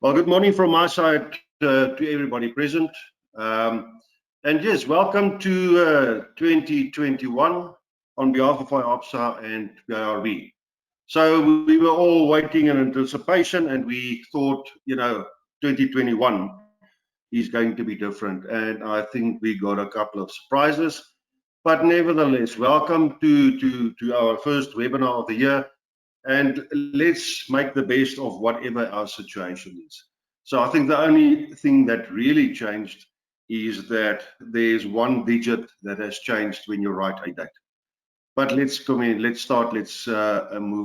Well, good morning from my side to everybody present. And yes, welcome to 2021 on behalf of IOPSA and PIRB. So we were all waiting in anticipation, and we thought, 2021 is going to be different. And I think we got a couple of surprises. But nevertheless, welcome to our first webinar of the year. And let's make the best of whatever our situation is. So I think the only thing that really changed is that there's one digit that has changed when you write a date. But let's move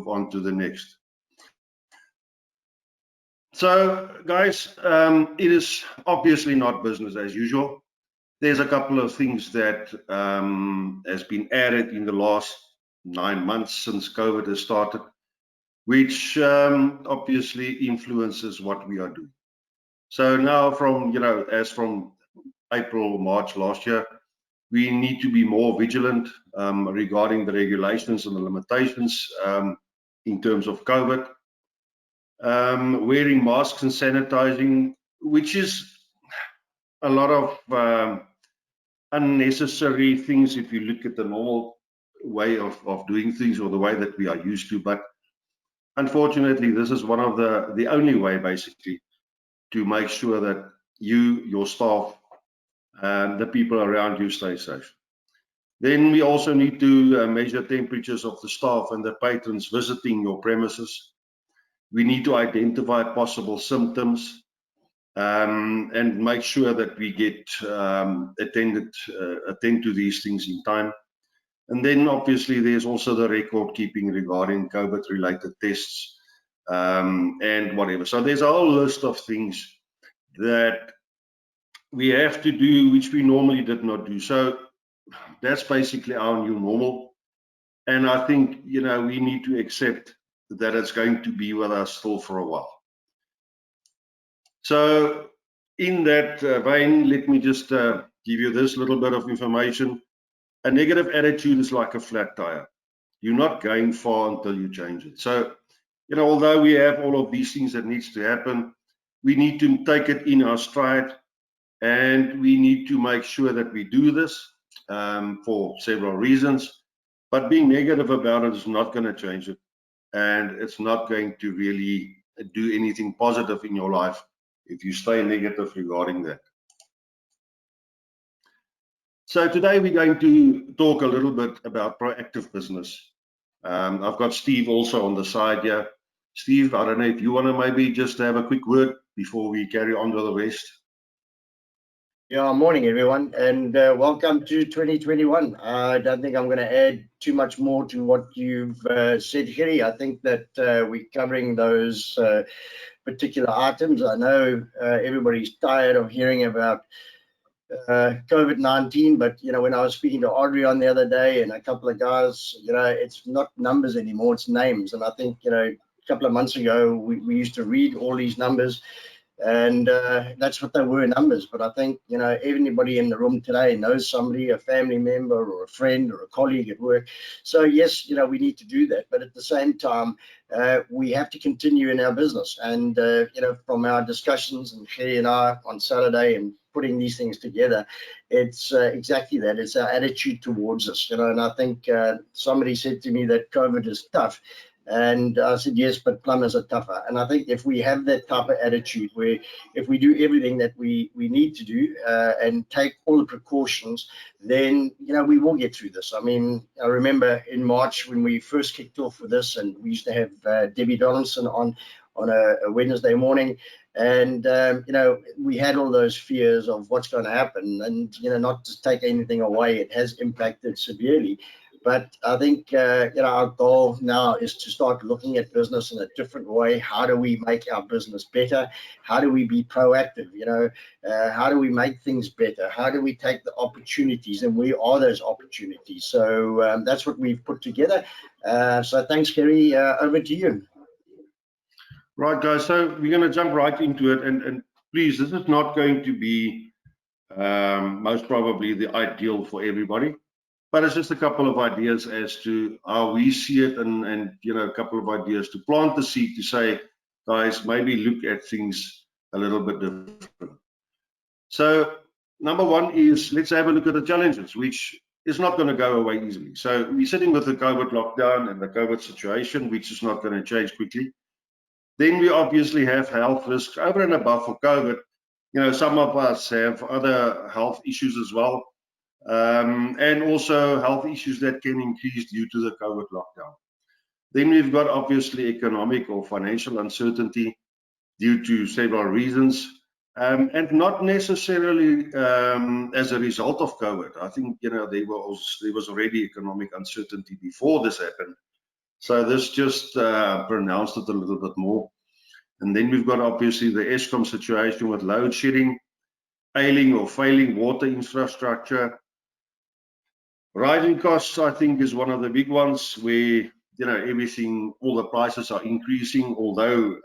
on to the next. So guys, it is obviously not business as usual. There's a couple of things that has been added in the last 9 months since COVID has started, which obviously influences what we are doing. So now as from April, March last year, we need to be more vigilant regarding the regulations and the limitations in terms of COVID. Wearing masks and sanitizing, which is a lot of unnecessary things if you look at the normal way of doing things or the way that we are used to. But unfortunately, this is one of the only way, basically, to make sure that you, your staff, and the people around you stay safe. Then we also need to measure temperatures of the staff and the patrons visiting your premises. We need to identify possible symptoms and make sure that we get attend to these things in time. And then obviously there's also the record keeping regarding COVID-related tests and whatever. So there's a whole list of things that we have to do, which we normally did not do. So that's basically our new normal. And I think, we need to accept that it's going to be with us still for a while. So in that vein, let me just give you this little bit of information. A negative attitude is like a flat tire. You're not going far until you change it. So, although we have all of these things that needs to happen, we need to take it in our stride, and we need to make sure that we do this for several reasons. But being negative about it is not going to change it, and it's not going to really do anything positive in your life if you stay negative regarding that. So today we're going to talk a little bit about proactive business. I've got Steve also on the side here. Steve, I don't know if you want to maybe just have a quick word before we carry on to the rest. Yeah, morning everyone, and welcome to 2021. I don't think I'm going to add too much more to what you've said, Gerry. I think that we're covering those particular items. I know everybody's tired of hearing about COVID-19, but when I was speaking to Audrey the other day and a couple of guys, it's not numbers anymore, it's names. And I think a couple of months ago we used to read all these numbers, and that's what they were, numbers. But I think everybody in the room today knows somebody, a family member or a friend or a colleague at work. So yes, we need to do that, but at the same time we have to continue in our business. And from our discussions, and Gerry and I on Saturday and putting these things together, it's exactly that. It's our attitude towards us, and I think somebody said to me that COVID is tough. And I said, yes, but plumbers are tougher. And I think if we have that type of attitude, where if we do everything that we need to do and take all the precautions, then, we will get through this. I mean, I remember in March when we first kicked off with this, and we used to have Debbie Donaldson on a Wednesday morning. And, we had all those fears of what's going to happen, and, not to take anything away, it has impacted severely. But I think, our goal now is to start looking at business in a different way. How do we make our business better? How do we be proactive? How do we make things better? How do we take the opportunities, and where are those opportunities? So that's what we've put together. So thanks, Gerry. Over to you. Right, guys. So we're going to jump right into it. And please, this is not going to be most probably the ideal for everybody. But it's just a couple of ideas as to how we see it, and a couple of ideas to plant the seed to say, guys, maybe look at things a little bit different. So number one is, let's have a look at the challenges, which is not going to go away easily. So we're sitting with the COVID lockdown and the COVID situation, which is not going to change quickly. Then we obviously have health risks over and above for COVID. You know, some of us have other health issues as well, and also health issues that can increase due to the COVID lockdown. Then we've got obviously economic or financial uncertainty due to several reasons, and not necessarily as a result of COVID. I think, you know, there was already economic uncertainty before this happened. So this just pronounced it a little bit more. And then we've got obviously the Eskom situation with load shedding, ailing or failing water infrastructure. Rising costs, I think, is one of the big ones where, you know, everything, all the prices are increasing, although,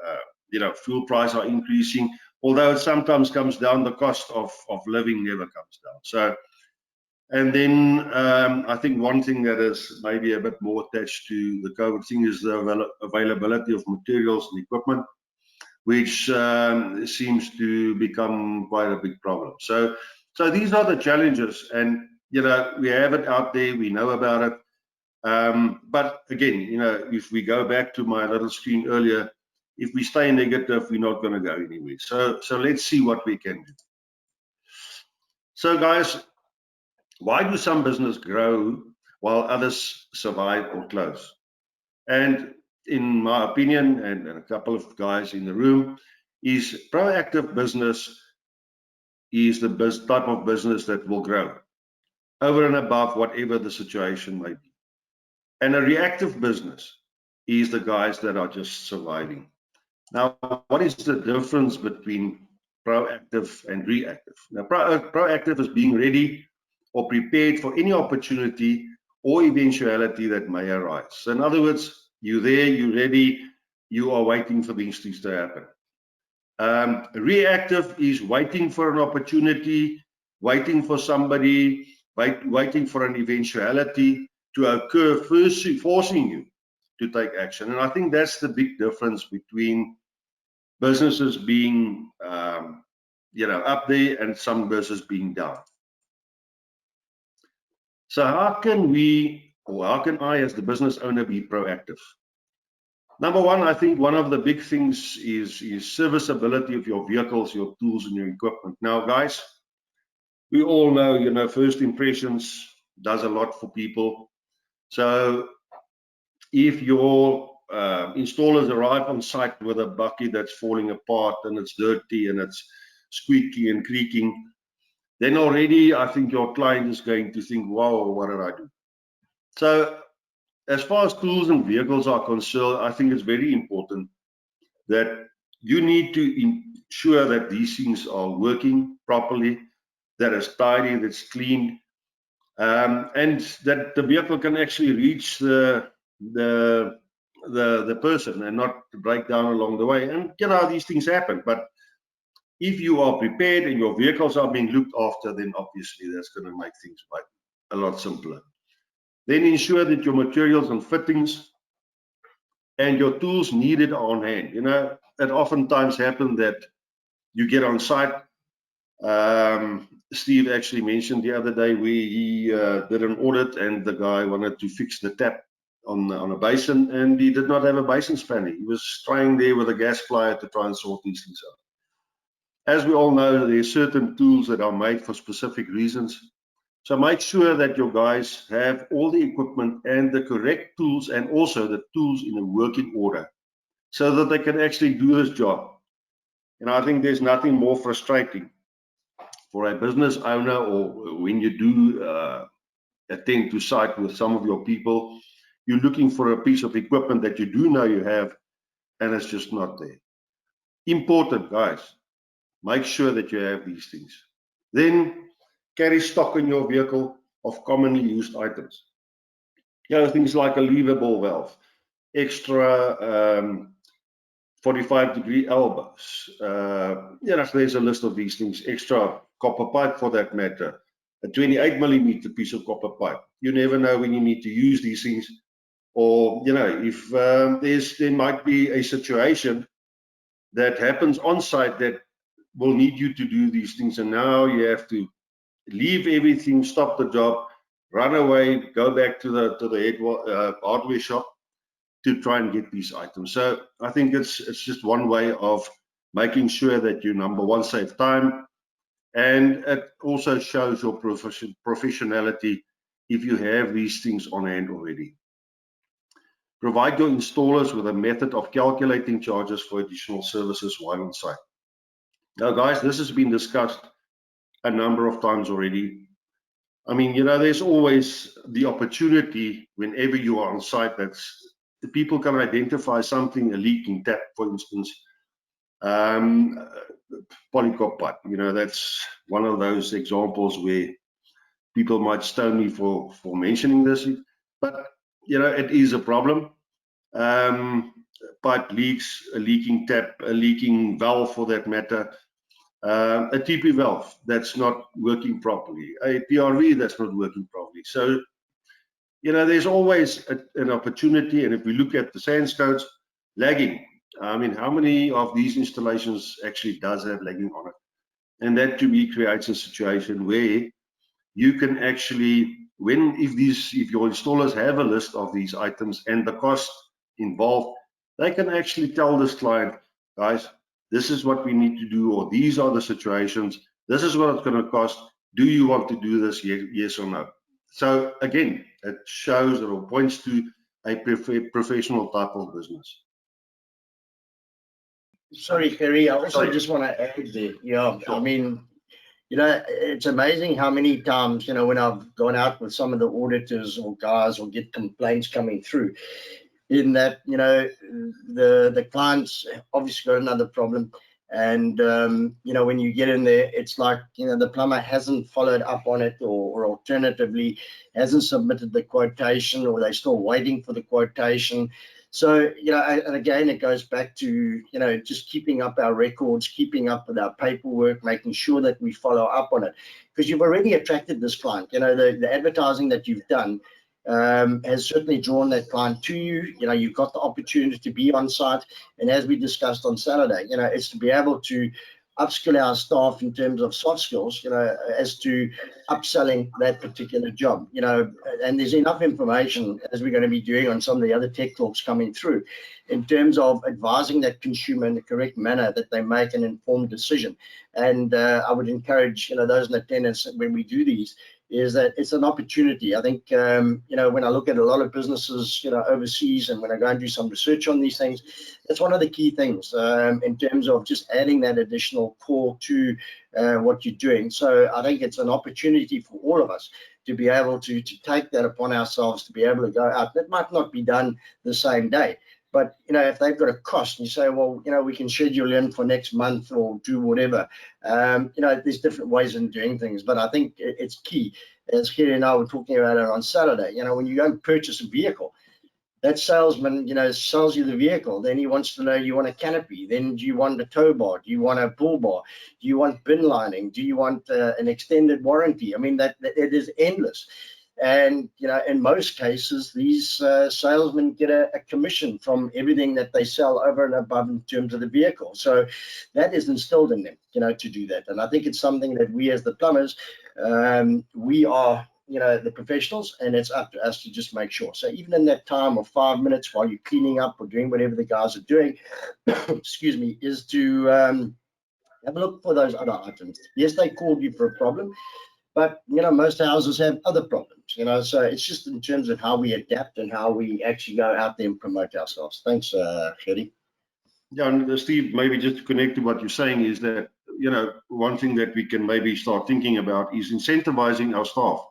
you know, fuel prices are increasing, although it sometimes comes down, the cost of living never comes down. So, and then I think one thing that is maybe a bit more attached to the COVID thing is the availability of materials and equipment, which seems to become quite a big problem. So these are the challenges, and, you know, we have it out there, we know about it. But again, you know, if we go back to my little screen earlier, if we stay negative, we're not going to go anywhere. So let's see what we can do. So guys, why do some businesses grow while others survive or close? And in my opinion, and a couple of guys in the room, is proactive business is the type of business that will grow over and above whatever the situation may be. And a reactive business is the guys that are just surviving. Now, what is the difference between proactive and reactive? Now, proactive is being ready or prepared for any opportunity or eventuality that may arise. So in other words, you're there, you're ready, you are waiting for these things to happen. Reactive is waiting for an opportunity, waiting for somebody, waiting for an eventuality to occur, forcing you to take action. And I think that's the big difference between businesses being, you know, up there and some businesses being down. So how can we, or how can I as the business owner be proactive? Number one, I think one of the big things is serviceability of your vehicles, your tools, and your equipment. Now, guys, we all know, you know, first impressions does a lot for people. So if your installers arrive on site with a bucket that's falling apart and it's dirty and it's squeaky and creaking, then already I think your client is going to think, wow, what did I do? So as far as tools and vehicles are concerned, I think it's very important that you need to ensure that these things are working properly, that it's tidy, that's clean, and that the vehicle can actually reach the person and not break down along the way. And, you know, these things happen, but if you are prepared and your vehicles are being looked after, then obviously that's going to make things a lot simpler. Then ensure that your materials and fittings and your tools needed are on hand. You know, it oftentimes happens that you get on site. Steve actually mentioned the other day he did an audit and the guy wanted to fix the tap on a basin and he did not have a basin spanner. He was trying there with a gas plier to try and sort these things out. As we all know, there are certain tools that are made for specific reasons. So make sure that your guys have all the equipment and the correct tools and also the tools in a working order so that they can actually do this job. And I think there's nothing more frustrating for a business owner or when you do attend to site with some of your people, you're looking for a piece of equipment that you do know you have and it's just not there. Important, guys. Make sure that you have these things. Then carry stock in your vehicle of commonly used items. You know, things like a lever ball valve, extra 45-degree elbows. You know, there's a list of these things. Extra copper pipe for that matter. A 28mm piece of copper pipe. You never know when you need to use these things. Or, you know, if there might be a situation that happens on site that will need you to do these things, and now you have to leave everything, stop the job, run away, go back to the hardware shop to try and get these items. So I think it's just one way of making sure that you, number one, save time, and it also shows your professionality if you have these things on hand already. Provide your installers with a method of calculating charges for additional services while on site. Now, guys, this has been discussed a number of times already. I mean, you know, there's always the opportunity whenever you are on site that people can identify something, a leaking tap, for instance, polycop pipe. You know, that's one of those examples where people might stone me for mentioning this, but you know, it is a problem. Pipe leaks, a leaking tap, a leaking valve for that matter, a TP valve that's not working properly, a PIRB that's not working properly. So, you know, there's always an opportunity. And if we look at the SANS codes, lagging, I mean, how many of these installations actually does have lagging on it? And that to me creates a situation where you can actually, if your installers have a list of these items and the cost involved, they can actually tell this client, guys, this is what we need to do, or these are the situations, this is what it's going to cost. Do you want to do this, yes or no? So again, it shows or points to a professional type of business. Sorry, Harry, I also just want to add there. Yeah, sure. I mean, you know, it's amazing how many times, you know, when I've gone out with some of the auditors or guys or get complaints coming through, in that, you know, the clients obviously got another problem. And, you know, when you get in there, it's like, you know, the plumber hasn't followed up on it, or alternatively hasn't submitted the quotation, or they're still waiting for the quotation. So, you know, and again, it goes back to, you know, just keeping up our records, keeping up with our paperwork, making sure that we follow up on it. Because you've already attracted this client. You know, the advertising that you've done has certainly drawn that client to you. You know, you've got the opportunity to be on site. And as we discussed on Saturday, you know, it's to be able to upskill our staff in terms of soft skills, you know, as to upselling that particular job, you know, and there's enough information, as we're going to be doing on some of the other tech talks coming through, in terms of advising that consumer in the correct manner that they make an informed decision. And I would encourage, you know, those in attendance when we do these, is that it's an opportunity. I think, you know, when I look at a lot of businesses, you know, overseas, and when I go and do some research on these things, that's one of the key things in terms of just adding that additional core to what you're doing. So I think it's an opportunity for all of us to be able to take that upon ourselves, to be able to go out. That might not be done the same day, but, you know, if they've got a cost and you say, well, you know, we can schedule in for next month or do whatever, you know, there's different ways of doing things. But I think it's key, as Kerry and I were talking about it on Saturday, you know, when you go and purchase a vehicle, that salesman, you know, sells you the vehicle. Then he wants to know, you want a canopy? Then do you want a tow bar? Do you want a bull bar? Do you want bin lining? Do you want an extended warranty? I mean, that it is endless. And, you know, in most cases, these salesmen get a commission from everything that they sell over and above in terms of the vehicle. So that is instilled in them, you know, to do that. And I think it's something that we as the plumbers, we are, you know, the professionals, and it's up to us to just make sure. So even in that time of 5 minutes while you're cleaning up or doing whatever the guys are doing, excuse me, is to have a look for those other items. Yes, they called you for a problem, but, you know, most houses have other problems, you know, so it's just in terms of how we adapt and how we actually go out there and promote ourselves. Thanks, Gerrie. Yeah, and Steve, maybe just to connect to what you're saying is that, you know, one thing that we can maybe start thinking about is incentivizing our staff.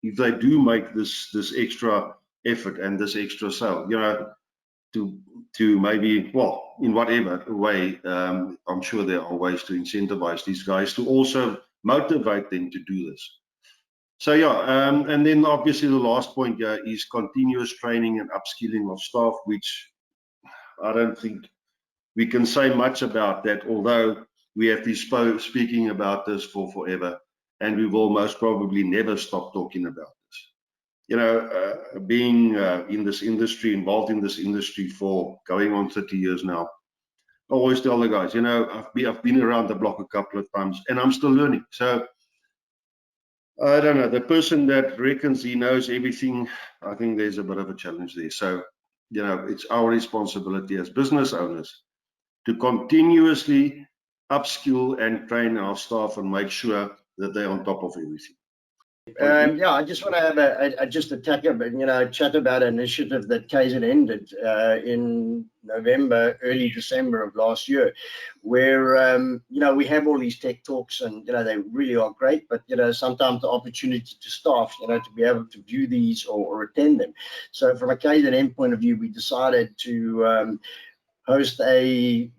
If they do make this extra effort and this extra sale, you know, to maybe, well, in whatever way, I'm sure there are ways to incentivize these guys to also motivate them to do this. So yeah, and then obviously the last point here is continuous training and upskilling of staff, which I don't think we can say much about that, although we have been speaking about this for forever, and we will most probably never stop talking about this. You know, being in this industry, involved in this industry for going on 30 years now, I always tell the guys, you know, I've been around the block a couple of times and I'm still learning. So I don't know, the person that reckons he knows everything, I think there's a bit of a challenge there. So, you know, it's our responsibility as business owners to continuously upskill and train our staff and make sure that they're on top of everything. Yeah, I just want to have just a chat about an initiative that KZN did in November, early December of last year, where we have all these tech talks, and they really are great, but sometimes the opportunity to staff, to be able to view these or attend them. So from a KZN point of view, we decided to host a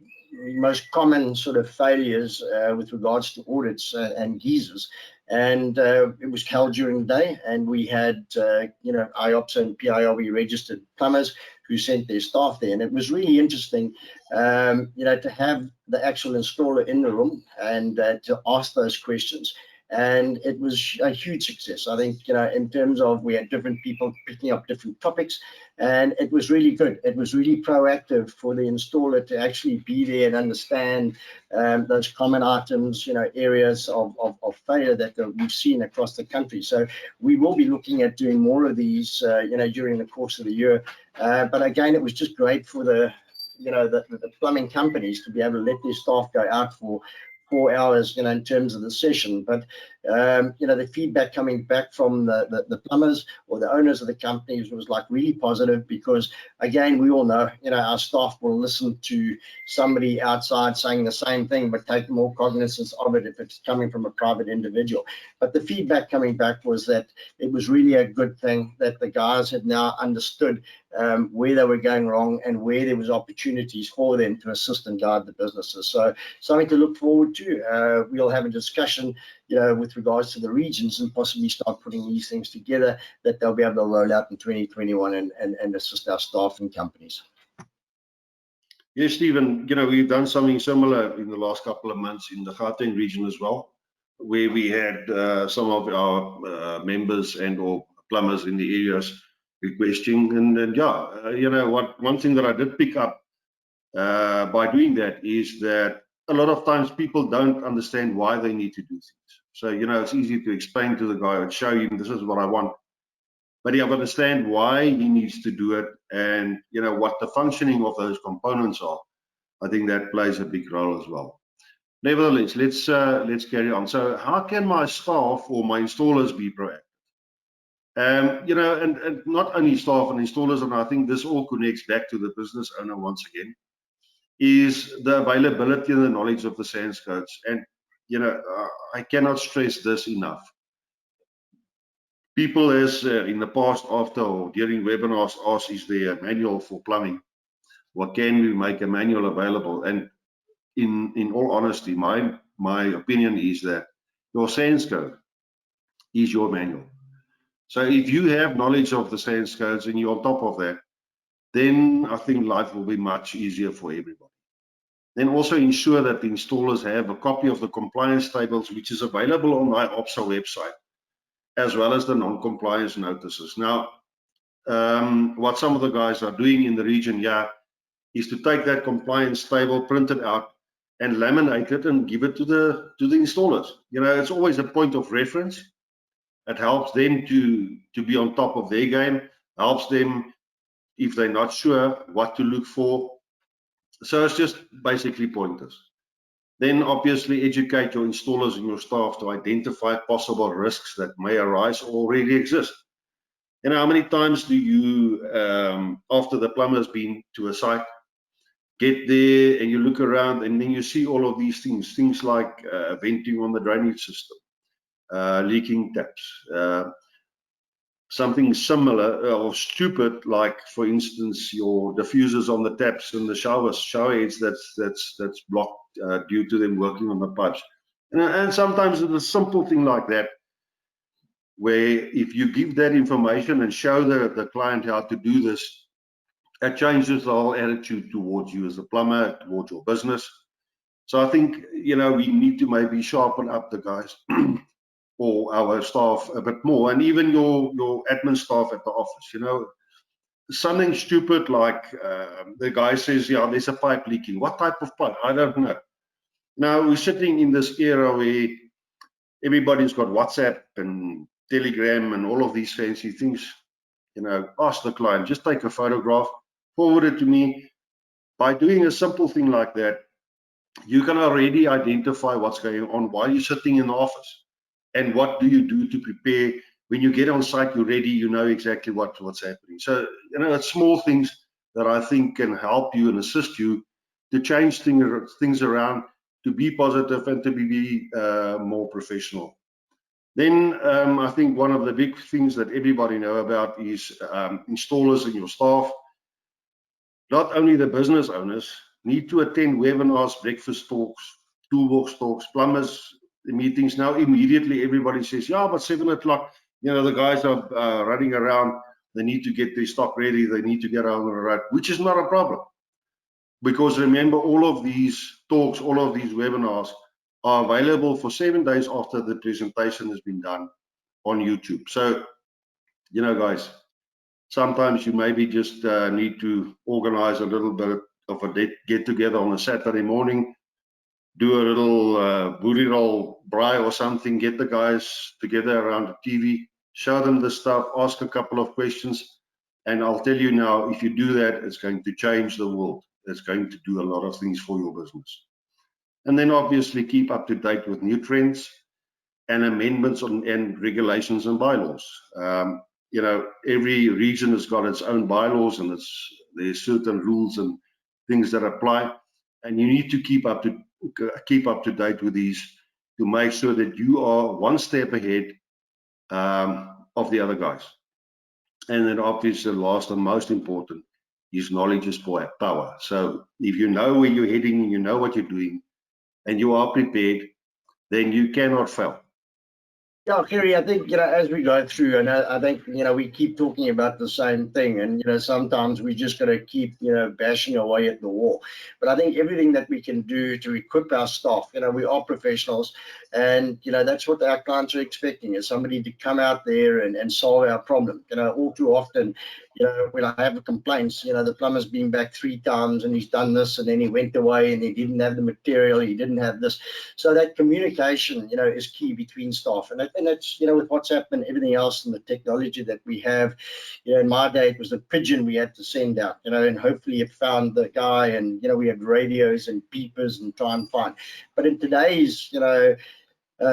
most common sort of failures with regards to audits and geysers. And it was held during the day, and we had IOPSA and PIRB registered plumbers who sent their staff there, and it was really interesting to have the actual installer in the room and to ask those questions. And it was a huge success. I think, in terms of, we had different people picking up different topics, and it was really good. It was really proactive for the installer to actually be there and understand those common items, areas of failure that we've seen across the country. So we will be looking at doing more of these, during the course of the year. But again, it was just great for the plumbing companies to be able to let their staff go out for 4 hours, in terms of the session. But the feedback coming back from the plumbers or the owners of the companies was like really positive, because again, we all know, our staff will listen to somebody outside saying the same thing, but take more cognizance of it if it's coming from a private individual. But the feedback coming back was that it was really a good thing that the guys had now understood where they were going wrong and where there was opportunities for them to assist and guide the businesses. So something to look forward to. We'll have a discussion, with regards to the regions, and possibly start putting these things together that they'll be able to roll out in 2021 and assist our staff and companies. Yes, Stephen, we've done something similar in the last couple of months in the Gauteng region as well, where we had some of our members and or plumbers in the areas requesting. And one thing that I did pick up by doing that is that a lot of times people don't understand why they need to do things. So, it's easy to explain to the guy and show him, this is what I want. But you have to understand why he needs to do it, and what the functioning of those components are. I think that plays a big role as well. Nevertheless, let's carry on. So how can my staff or my installers be proactive? And not only staff and installers, and I think this all connects back to the business owner once again, is the availability and the knowledge of the SANS codes. And I cannot stress this enough. People has in the past, after or during webinars, asked, is there a manual for plumbing? What can we make a manual available? And in all honesty, my opinion is that your SANS code is your manual. So if you have knowledge of the SANS codes and you're on top of that, then I think life will be much easier for everybody. Then also ensure that the installers have a copy of the compliance tables, which is available on the IOPSA website, as well as the non-compliance notices. Now, what some of the guys are doing in the region, is to take that compliance table, print it out, and laminate it and give it to the installers. It's always a point of reference. It helps them to be on top of their game, helps them if they're not sure what to look for. So it's just basically pointers. Then obviously educate your installers and your staff to identify possible risks that may arise or already exist. How many times do you, after the plumber's been to a site, get there and you look around and then you see all of these things like venting on the drainage system, leaking taps, something similar or stupid, like for instance your diffusers on the taps and the shower heads that's blocked due to them working on the pipes. And sometimes it's a simple thing like that, where if you give that information and show the client how to do this, it changes the whole attitude towards you as a plumber, towards your business. So I think we need to maybe sharpen up the guys or our staff a bit more, and even your admin staff at the office. something stupid like the guy says, yeah, there's a pipe leaking. What type of pipe? I don't know. Now we're sitting in this era where everybody's got WhatsApp and Telegram and all of these fancy things. You know, ask the client, just take a photograph, forward it to me. By doing a simple thing like that, you can already identify what's going on while you're sitting in the office. And what do you do to prepare? When you get on site, you're ready, you know exactly what's happening. So, you know, it's small things that I think can help you and assist you to change things around, to be positive and to be more professional. Then I think one of the big things that everybody know about is installers and your staff. Not only the business owners need to attend webinars, breakfast talks, toolbox talks, plumbers meetings. Now immediately everybody says, yeah, but 7 o'clock, you know, the guys are running around. They need to get their stock ready. They need to get on the road, which is not a problem. Because remember, all of these talks, all of these webinars are available for 7 days after the presentation has been done on YouTube. So, you know, guys, sometimes you maybe just need to organize a little bit of a get together on a Saturday morning, do a little booty roll braai or something, get the guys together around the TV, show them the stuff, ask a couple of questions. And I'll tell you now, if you do that, it's going to change the world. It's going to do a lot of things for your business. And then obviously keep up to date with new trends and amendments and regulations and bylaws. You know, every region has got its own bylaws, and there's certain rules and things that apply, and you need to keep up to date with these to make sure that you are one step ahead of the other guys. And then obviously the last and most important is knowledge is power. So if you know where you're heading and you know what you're doing and you are prepared, then you cannot fail. Yeah, Kerry, I think, you know, as we go through, and I think, you know, we keep talking about the same thing, and, you know, sometimes we just got to keep, you know, bashing away at the wall. But I think everything that we can do to equip our staff, you know, we are professionals, and, you know, that's what our clients are expecting, is somebody to come out there and solve our problem. You know, all too often, you know, when I have complaints, you know, the plumber's been back 3 times and he's done this, and then he went away and he didn't have the material, he didn't have this. So that communication, you know, is key between staff. And it's, you know, with WhatsApp and everything else and the technology that we have, you know, in my day, it was a pigeon we had to send out, you know, and hopefully it found the guy, and, you know, we had radios and beepers and try and find. But in today's, you know,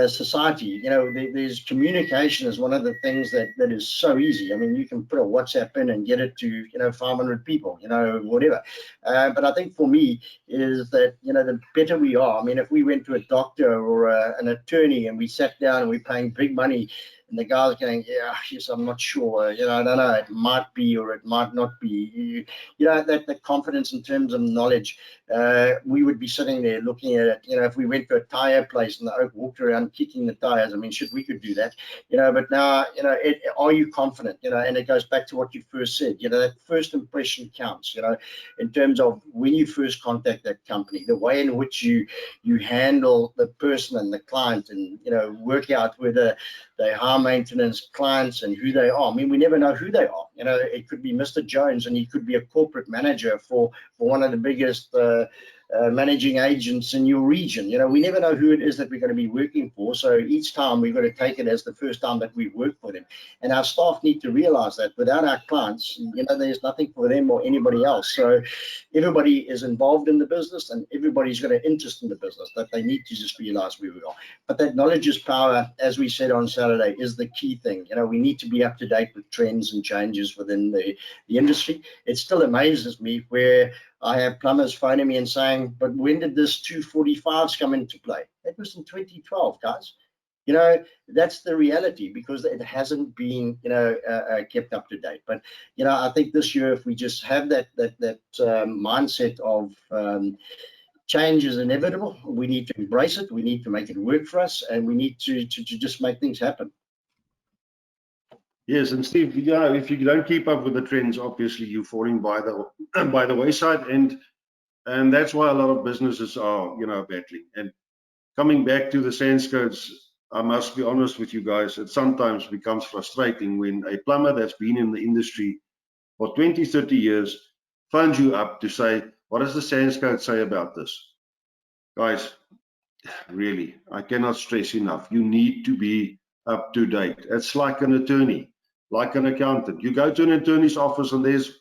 society, you know, there's communication is one of the things that is so easy. I mean, you can put a WhatsApp in and get it to, you know, 500 people, you know, whatever. But I think for me is that, you know, the better we are. I mean, if we went to a doctor or an attorney and we sat down and we're paying big money, and the guy's going, yeah, yes, I'm not sure, you know, I don't know, it might be or it might not be. You know, that confidence in terms of knowledge, we would be sitting there looking at it. You know, if we went to a tire place and the oak walked around kicking the tires, I mean, we could do that, you know, but now, you know, are you confident, you know, and it goes back to what you first said, you know, that first impression counts, you know, in terms of when you first contact that company, the way in which you handle the person and the client, and, you know, work out whether they high maintenance clients and who they are. I mean, we never know who they are. You know, it could be Mr. Jones and he could be a corporate manager for one of the biggest managing agents in your region. You know, we never know who it is that we're going to be working for. So each time we've got to take it as the first time that we've worked for them. And our staff need to realize that without our clients, you know, there's nothing for them or anybody else. So everybody is involved in the business, and everybody's got an interest in the business, that they need to just realize where we are. But that knowledge is power, as we said on Saturday, is the key thing. You know, we need to be up to date with trends and changes within the industry. It still amazes me where I have plumbers phoning me and saying, but when did this 245s come into play? That was in 2012, guys. You know, that's the reality, because it hasn't been, you know, kept up to date. But, you know, I think this year, if we just have that mindset of change is inevitable, we need to embrace it, we need to make it work for us, and we need to just make things happen. Yes, and Steve, you know, if you don't keep up with the trends, obviously you're falling by the wayside, and that's why a lot of businesses are, you know, battling. And coming back to the sense codes, I must be honest with you guys, it sometimes becomes frustrating when a plumber that's been in the industry for 20, 30 years phones you up to say, what does the SANS code say about this? Guys, really, I cannot stress enough. You need to be up to date. It's like an attorney, like an accountant. You go to an attorney's office and there's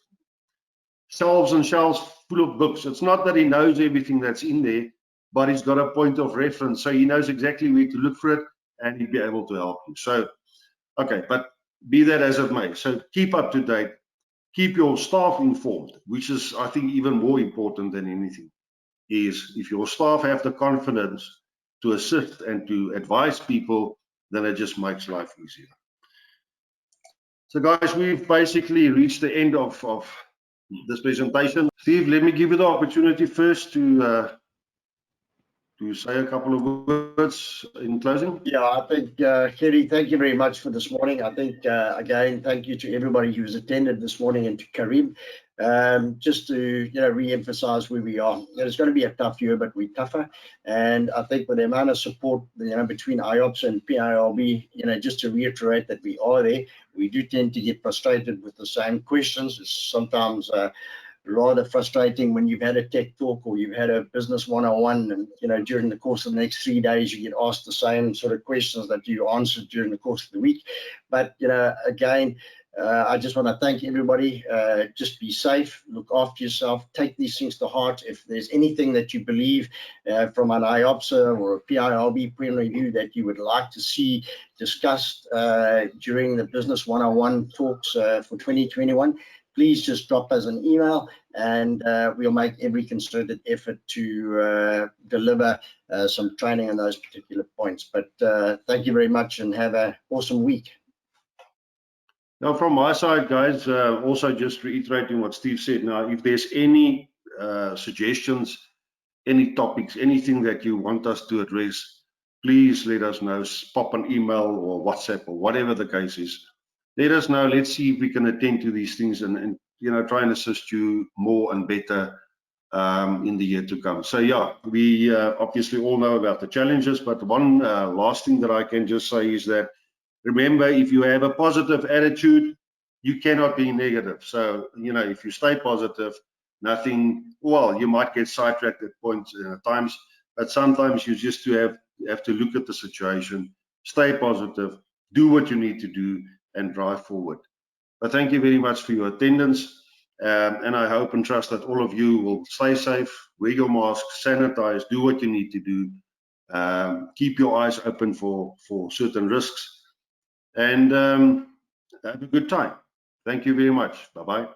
shelves and shelves full of books. It's not that he knows everything that's in there, but he's got a point of reference. So he knows exactly where to look for it and he'll be able to help you. So, okay, but be that as it may. So keep up to date. Keep your staff informed, which is, I think, even more important than anything, is if your staff have the confidence to assist and to advise people, then it just makes life easier. So guys, we've basically reached the end of this presentation. Steve, let me give you the opportunity first to say a couple of words in closing. Yeah, I think, Kerry, thank you very much for this morning. I think, again, thank you to everybody who's attended this morning and to Karim. Just to, re-emphasize where we are. It's going to be a tough year, but we're tougher. And I think with the amount of support, between IOPSA and PIRB, just to reiterate that we are there, we do tend to get frustrated with the same questions. It's sometimes rather frustrating when you've had a tech talk or you've had a business 101 and during the course of the next 3 days you get asked the same sort of questions that you answered during the course of the week. But again, I just want to thank everybody. Just be safe, look after yourself, take these things to heart. If there's anything that you believe from an IOPSA or a PIRB prem review that you would like to see discussed during the business 101 talks for 2021, please just drop us an email and we'll make every concerted effort to deliver some training on those particular points. But thank you very much and have an awesome week. Now, from my side, guys, also just reiterating what Steve said. Now, if there's any suggestions, any topics, anything that you want us to address, please let us know. Pop an email or WhatsApp or whatever the case is. Let us know. Let's see if we can attend to these things and try and assist you more and better in the year to come. So yeah, we obviously all know about the challenges, but one last thing that I can just say is that remember, if you have a positive attitude, you cannot be negative. So if you stay positive, you might get sidetracked at points times, but sometimes you just have to look at the situation, stay positive, do what you need to do, and drive forward. But thank you very much for your attendance, and I hope and trust that all of you will stay safe, wear your mask, sanitize, do what you need to do, keep your eyes open for certain risks, and have a good time. Thank you very much. Bye-bye.